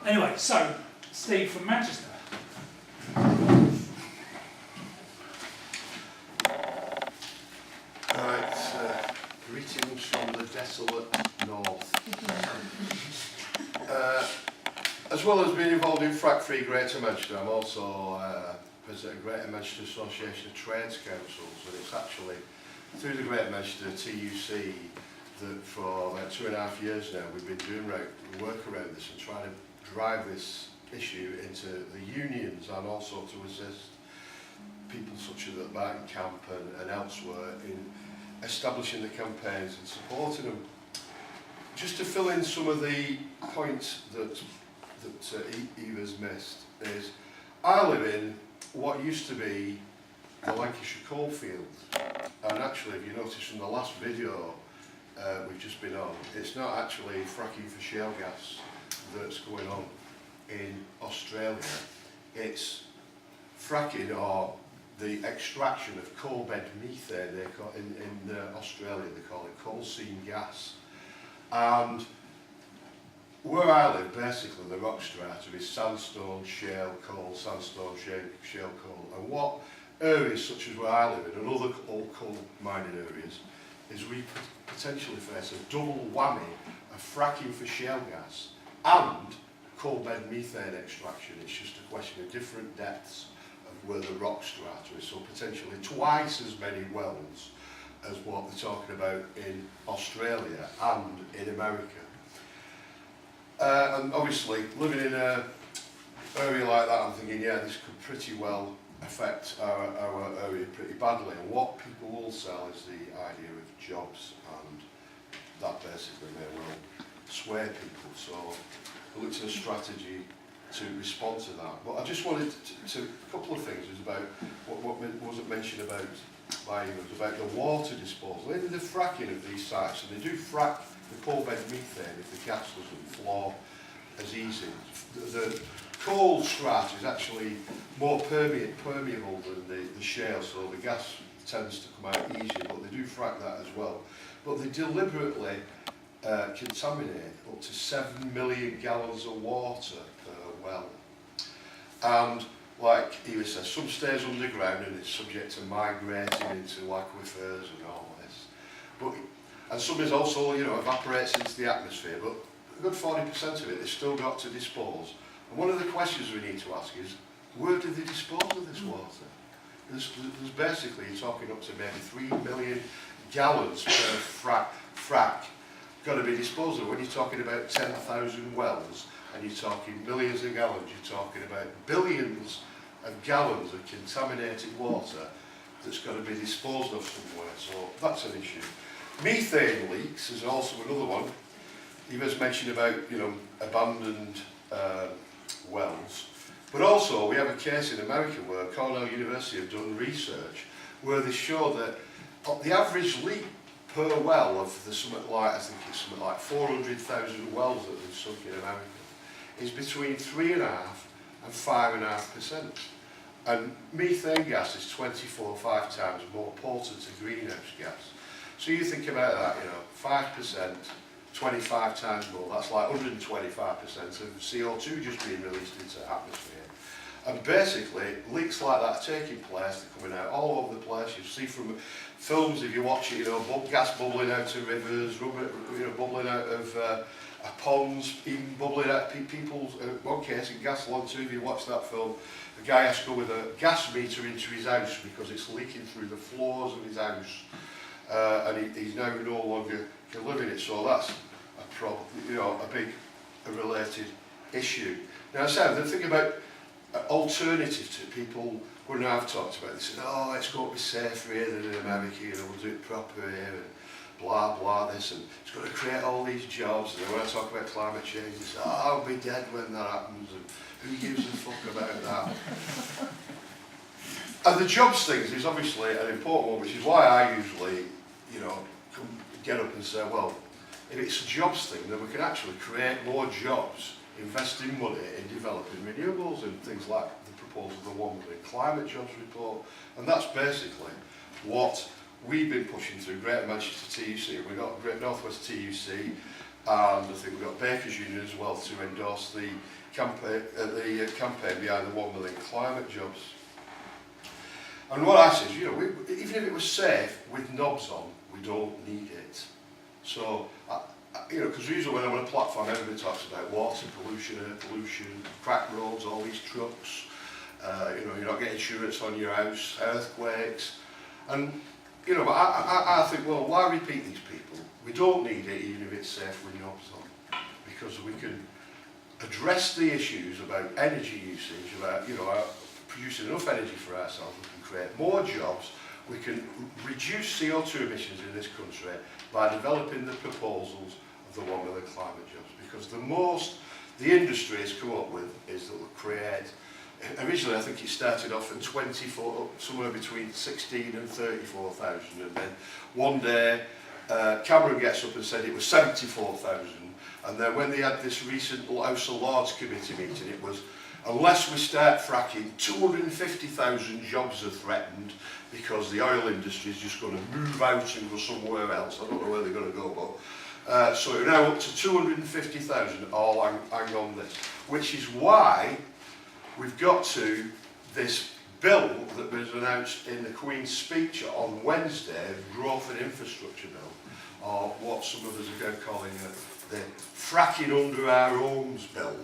Anyway, so Steve from Manchester. Right, greetings from the desolate north. As well as being involved in Frack-Free Greater Manchester, I'm also president of Greater Manchester Association of Trades Councils, and it's actually through the Greater Manchester TUC that for about 2.5 years now we've been doing work around this and trying to drive this issue into the unions and also to assist people such as at Barton Camp and elsewhere in establishing the campaigns and supporting them. Just to fill in some of the points that Eva's missed is, I live in what used to be the Lancashire coalfield, and actually if you notice from the last video we've just been on, it's not actually fracking for shale gas that's going on in Australia, it's fracking or the extraction of coal bed methane. They call in Australia they call it coal seam gas. And where I live, basically the rock strata is sandstone, shale coal, sandstone, shale coal. And what areas such as where I live in and other old coal mining areas is we potentially face a double whammy of fracking for shale gas and coal bed methane extraction. It's just a question of different depths of where the rock strata is, so potentially twice as many wells as what they're talking about in Australia and in America. And obviously living in an area like that, I'm thinking, yeah, this could pretty well affect our area pretty badly, and what people will sell is the idea of jobs, and that basically may well sway people, so we looked at a strategy to respond to that. But I just wanted to a couple of things was about what wasn't mentioned about by you, was about the water disposal. In the fracking of these sites, and they do frack the coal bed methane if the gas doesn't flow as easy. The coal strata is actually more permeable than the shale, so the gas tends to come out easier, but they do frack that as well. But they deliberately contaminate up to 7 million gallons of water per well. And like Eva says, some stays underground and it's subject to migrating into aquifers and all this. And some is also, evaporates into the atmosphere, but a good 40% of it they've still got to dispose. And one of the questions we need to ask is, where do they dispose of this water? There's basically, you're talking up to maybe 3 million gallons per frack got to be disposed of. When you're talking about 10,000 wells and you're talking millions of gallons, you're talking about billions of gallons of contaminated water that's got to be disposed of somewhere. So that's an issue. Methane leaks is also another one. He was mentioned about abandoned wells, but also we have a case in America where Cornell University have done research where they show that the average leak per well of something like 400,000 wells that have sunk in America is between 3.5% and 5.5%. And methane gas is 5 times more potent to greenhouse gas. So you think about that, 5%, 25 times more, that's like 125% of CO2 just being released into the atmosphere. And basically, leaks like that are taking place, they're coming out all over the place. You see from films, if you watch it, gas bubbling out of rivers, bubbling out of ponds, even bubbling out of people's, one case in Gaslon too, if you watch that film, the guy has to go with a gas meter into his house because it's leaking through the floors of his house. And he's now no longer can live in it, so that's a problem, a big related issue. Now I said, the thing about alternative to people, when I've talked about this, oh, it's got to be safer here than in America, we'll do it proper here, and blah blah this, and it's going to create all these jobs. And when I talk about climate change, it's, oh, I'll be dead when that happens, and who gives a fuck about that? And the jobs things is obviously an important one, which is why I usually, get up and say, well, if it's a jobs thing, then we can actually create more jobs, investing money in developing renewables and things like the proposal of the 1 Million Climate Jobs report. And that's basically what we've been pushing through Greater Manchester TUC. We've got Great North West TUC, and I think we've got Bakers Union as well to endorse the campaign behind the 1 million climate jobs. And what I say is, you know, even if it was safe with knobs on, we don't need it. So, you know, because usually when I'm on a platform, everybody talks about water pollution, air pollution, cracked roads, all these trucks, you know, you're not getting insurance on your house, earthquakes. And, you know, I think, well, why repeat these people? We don't need it even if it's safe with knobs on, because we can address the issues about energy usage, about, you know, producing enough energy for ourselves, we can create more jobs, we can reduce CO2 emissions in this country by developing the proposals of the 1 million climate jobs. Because the most the industry has come up with is that we'll create, originally I think it started off at 24, somewhere between 16 and 34,000, and then one day Cameron gets up and said it was 74,000, and then when they had this recent House of Lords committee meeting, it was, unless we start fracking, 250,000 jobs are threatened because the oil industry is just going to move out and go somewhere else. I don't know where they're going to go, but so we're now up to 250,000 all hang on this, which is why we've got to this bill that was announced in the Queen's speech on Wednesday, Growth and Infrastructure Bill, or what some of us are going calling the Fracking Under Our Homes Bill,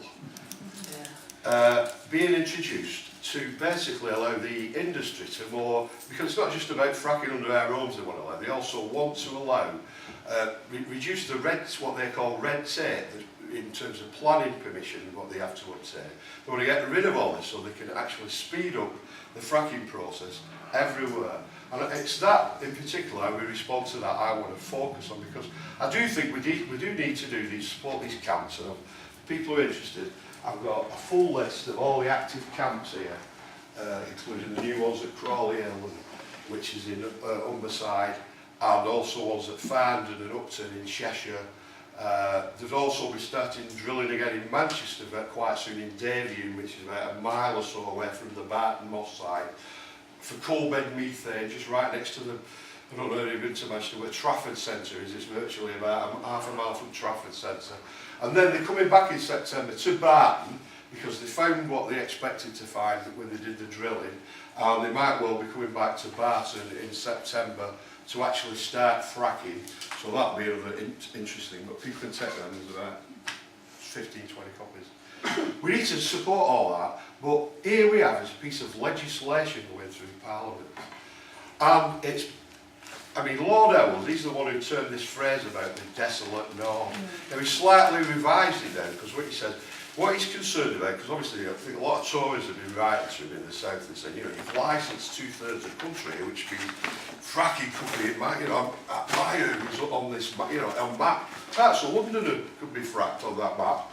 being introduced to basically allow the industry to more, because it's not just about fracking under our homes they want to allow, they also want to allow, reduce the what they call red tape in terms of planning permission, what they have to obtain. They want to get rid of all this so they can actually speed up the fracking process everywhere. And it's that in particular, how we respond to that, I want to focus on, because I do think we do need to do these, support these camps, and people who are interested, I've got a full list of all the active camps here, including the new ones at Crawley Hill, which is in Humberside, and also ones at Farndon and Upton in Cheshire. There's also, we're starting drilling again in Manchester quite soon in Davyhune, which is about a mile or so away from the Barton Moss site, for coal bed methane, just right next to the, I don't know if you've been to Manchester, where Trafford Centre is. It's virtually about half a mile from Trafford Centre. And then they're coming back in September to Barton, because they found what they expected to find when they did the drilling, and they might well be coming back to Barton in September to actually start fracking. So that'll be another interesting, but people can take them, there's about 15, 20 copies. We need to support all that, but here we have is a piece of legislation going through Parliament. And it's, I mean, Lord Ellwood, he's the one who turned this phrase about the desolate north. Now, he slightly revised it now, because what he says, what he's concerned about, because obviously I think a lot of Tories have been writing to him in the south and saying, you know, you've licensed 2/3 of the country, which means fracking could be, you know, my area's on this, you know, on map. Parts of London could be fracked on that map.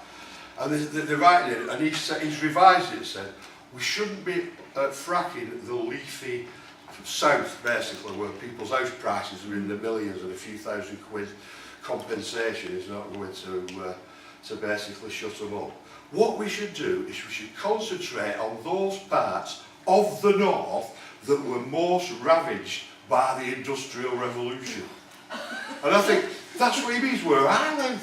And they're writing it, and he's revised it and said, we shouldn't be fracking the leafy south, basically, where people's house prices are in the millions and a few thousand quid compensation is not going to basically shut them up. What we should do is we should concentrate on those parts of the north that were most ravaged by the Industrial Revolution. And I think that's what he means, where I live.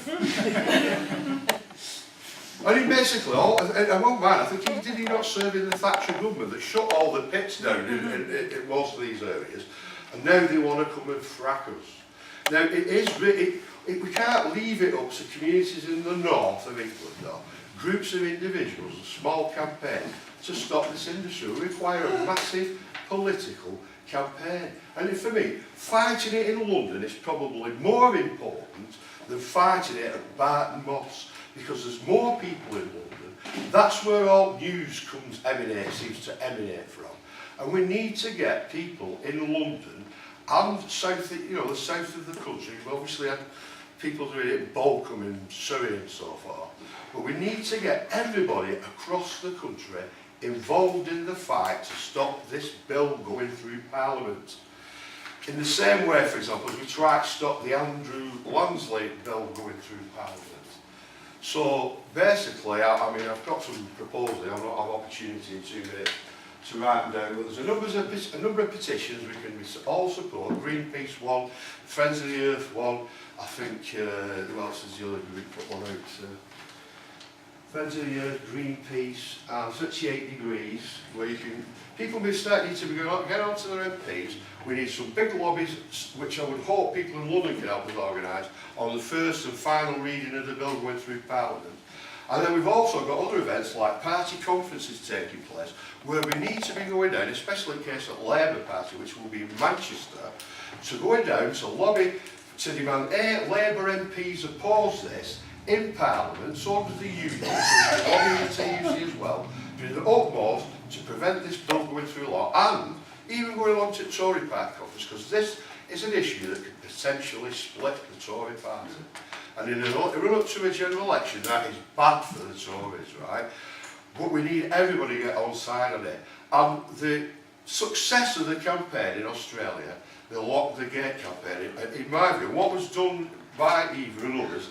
And he basically, I won't mind, I think did he not serve in the Thatcher government that shut all the pits down in most of these areas, and now they want to come and frack us. Now, we can't leave it up to communities in the north of England, or groups of individuals, a small campaign, to stop this industry. We require a massive political campaign. And for me, fighting it in London is probably more important than fighting it at Barton Moss, because there's more people in London. That's where all news seems to emanate from. And we need to get people in London and south, you know, the south of the country. We obviously had people doing it in Bolcombe and Surrey and so forth. But we need to get everybody across the country involved in the fight to stop this bill going through Parliament. In the same way, for example, as we try to stop the Andrew Lansley bill going through Parliament. So basically, I mean, I've got some proposals, I've not had opportunity in 2 minutes to write them down, but there's a number of petitions we can all support. Greenpeace one, Friends of the Earth one, I think, who else is the other group put one out? Friends of the Earth, Greenpeace, and 38 Degrees, where you can, people need to get onto their MPs. We need some big lobbies, which I would hope people in London can help us organise, on the first and final reading of the bill going through Parliament. And then we've also got other events like party conferences taking place, where we need to be going down, especially in case of the Labour Party, which will be in Manchester, so going down to lobby to demand Labour MPs oppose this in Parliament, so does the union, so the lobbying the TUC as well, doing the utmost to prevent this bill going through law, and even going along to the Tory Party conference, because this is an issue that could potentially split the Tory Party. And in a run-up to a general election, that is bad for the Tories, right? But we need everybody to get on side of it. And the success of the campaign in Australia, the Lock the Gate campaign, in my view, what was done by Eva and others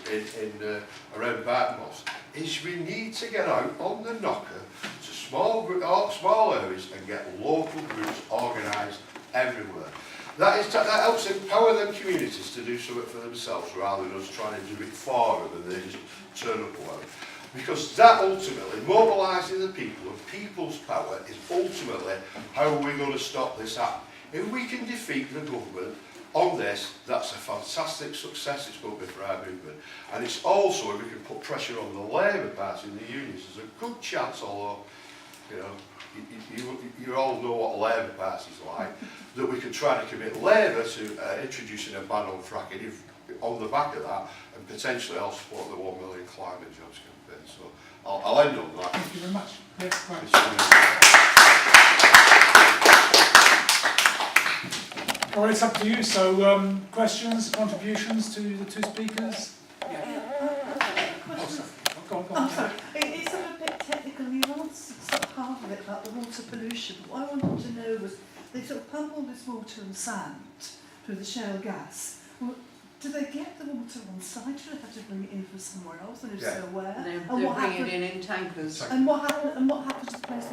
around Bartmoss, is we need to get out on the knocker to small areas and get local groups organised everywhere. That helps empower them communities to do something for themselves rather than us trying to do it for them and they just turn up alone. Because that ultimately, mobilising the people and people's power is ultimately how we're going to stop this happening. If we can defeat the government on this, that's a fantastic success it's going to be for our movement. And it's also, if we can put pressure on the Labour Party and the unions, there's a good chance, although, you know, you all know what the Labour Party's like, that we could try to commit Labour to introducing a ban on fracking on the back of that, and potentially I'll support the 1 million climate jobs campaign. So I'll end on that. Thank you very much. Yes, right. Well, it's up to you. So, questions, contributions to the two speakers? Go on. I'm sorry, it's sort of a bit technical. You answered sort of half of it about the water pollution. But what I wanted to know was they sort of pump all this water and sand through the shale gas. Well, do they get the water on site, or do they have to bring it in from somewhere else? And if so, where? They're And what bringing happens? it in tankers. And what happens to the place they